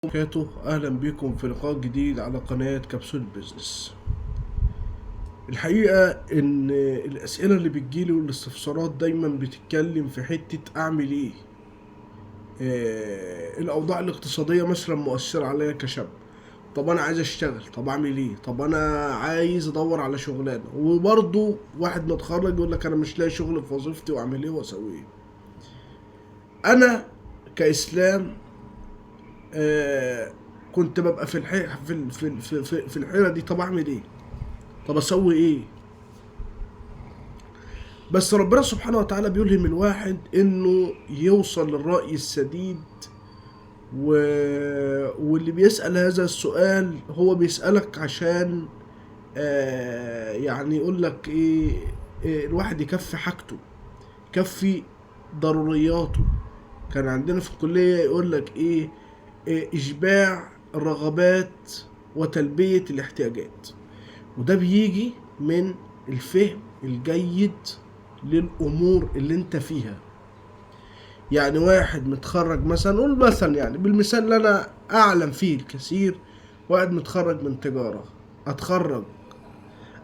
وبركاته. اهلا بكم في لقاء جديد على قناة كبسول بيزنس. الحقيقة ان الاسئلة اللي بتجيلي والاستفسارات دايما بتتكلم في حتة اعمل ايه. الاوضاع الاقتصادية مثلا مؤثرة عليا كشاب. طب انا عايز اشتغل، طب اعمل ايه؟ طب انا عايز ادور على شغلانة، وبرضه واحد متخرج يقول لك انا مش لاقي شغل في وظيفتي واعمل ايه واسوي ايه. انا كاسلام آه كنت ببقى في الحيرة دي. طب اعمل ايه؟ طب اسوي ايه؟ بس ربنا سبحانه وتعالى بيلهم الواحد انه يوصل للرأي السديد. و... واللي بيسأل هذا السؤال هو بيسألك عشان يعني يقول لك إيه الواحد يكفي حاجته، يكفي ضرورياته. كان عندنا في الكلية يقول لك إيه اشباع الرغبات وتلبية الاحتياجات، وده بيجي من الفهم الجيد للأمور اللي انت فيها. يعني واحد متخرج مثلا، قول مثلا يعني بالمثال اللي انا اعلم فيه الكثير، واحد متخرج من تجارة، اتخرج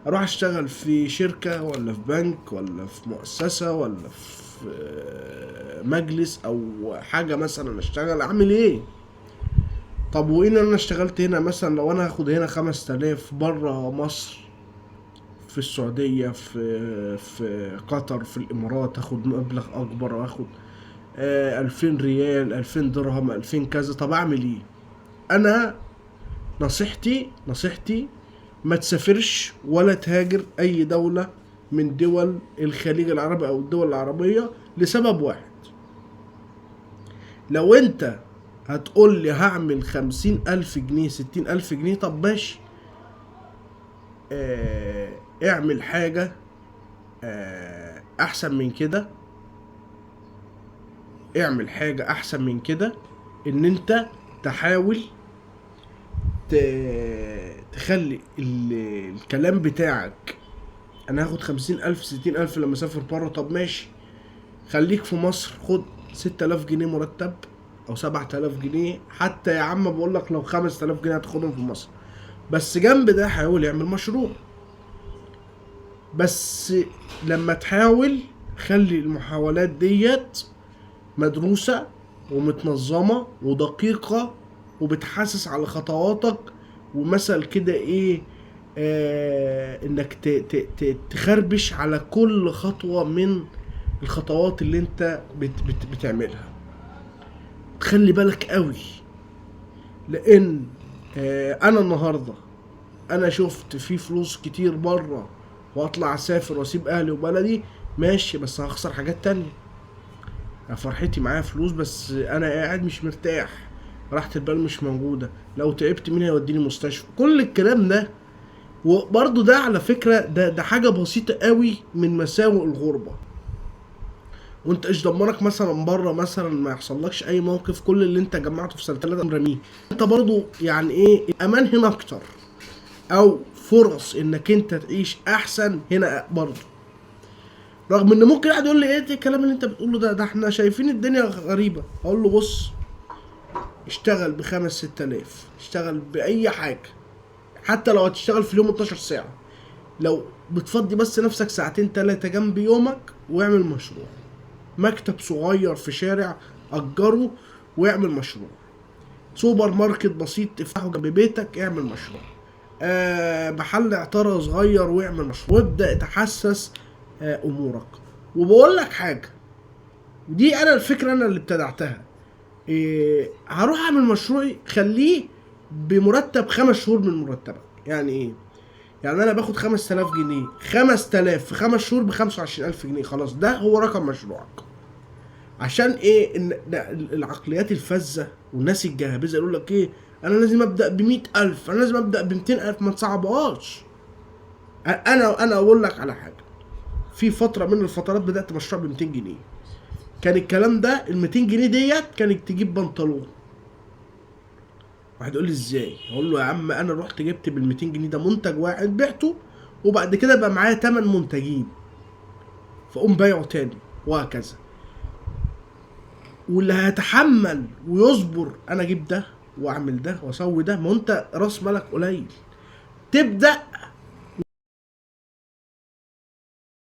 اروح اشتغل في شركة ولا في بنك ولا في مؤسسة ولا في مجلس او حاجة، مثلا اشتغل اعمل ايه؟ طب وإن أنا اشتغلت هنا مثلا، لو أنا هاخد هنا 5000 برا مصر، في السعودية، في قطر، في الإمارات، هاخد مبلغ أكبر، وهاخد 2000 ريال، 2000 درهم، 2000 كذا. طب أعمل إيه؟ أنا نصيحتي ما تسافرش ولا تهاجر أي دولة من دول الخليج العربي أو الدول العربية، لسبب واحد. لو أنت هتقول لي هعمل 50,000 جنيه، 60,000 جنيه، طب ماشي، اعمل حاجة احسن من كده. اعمل حاجة احسن من كده، ان انت تحاول تخلي الكلام بتاعك. انا هاخد 50,000 60,000 لما اسافر بره، طب ماشي، خليك في مصر، خد 6,000 جنيه مرتب او 7,000 جنيه حتى. يا عم بقول لك لو 5,000 جنيه هتاخدهم في مصر، بس جنب ده حاول يعمل مشروع. بس لما تحاول، خلي المحاولات ديت مدروسة ومتنظمة ودقيقة، وبتحسس على خطواتك. ومثل كده انك تخربش على كل خطوة من الخطوات اللي انت بتعملها. تخلي بالك قوي، لان انا النهاردة انا شفت في فلوس كتير بره، واطلع اسافر واسيب اهلي وبلدي، ماشي، بس هخسر حاجات تانية. فرحتي معايا فلوس بس انا قاعد مش مرتاح، راحة البال مش موجودة، لو تعبت مين هيوديني مستشفى؟ كل الكلام ده. وبرضه ده على فكرة ده حاجة بسيطة قوي من مساوئ الغربة. وانت ايش ضمنك مثلا بره مثلا ما يحصلكش اي موقف، كل اللي انت جمعته في سنة 3 رميه؟ انت برضه يعني الامان هنا اكتر، او فرص انك انت تعيش احسن هنا برضه. رغم ان ممكن واحد يقول لي ايه الكلام اللي انت بتقوله ده احنا شايفين الدنيا غريبة. اقول له بص، اشتغل ب5 6000، اشتغل بأي حاجة، حتى لو هتشتغل في اليوم 12 ساعة، لو بتفضي بس نفسك ساعتين 3 جنب يومك، واعمل مشروع. مكتب صغير في شارع أجره واعمل مشروع. سوبر ماركت بسيط تفتحه جنب بيتك، اعمل مشروع. محل عطارة صغير واعمل مشروع، وابدأ تحسس أمورك. وبقول لك حاجة، دي أنا الفكرة أنا اللي ابتدعتها. هروح اعمل مشروعي، خليه بمرتب 5 شهور من مرتبك. يعني ايه؟ يعني انا باخد 5000 جنيه، 5000 في 5 شهور ب25,000 جنيه، خلاص ده هو رقم مشروعك. عشان ايه؟ ان العقليات الفذة والناس الجهابذة يقول لك انا لازم ابدا ب100,000، انا لازم ابدا ب200,000. ما تصعبهاش. انا اقول لك على حاجة. في فترة من الفترات بدأت مشروع ب200 جنيه. كان الكلام ده ال200 جنيه ديت كانت تجيب بنطلون. واحد يقول لي ازاي؟ اقول له يا عم انا رحت جبت بال200 جنيه ده منتج واحد بعته، وبعد كده بقى معايا 8 منتجين، فاقوم بايعه تاني، وهكذا. واللي هيتحمل ويصبر انا اجيب ده، واعمل ده واسوي ده، ما انت راس مالك قليل. تبدا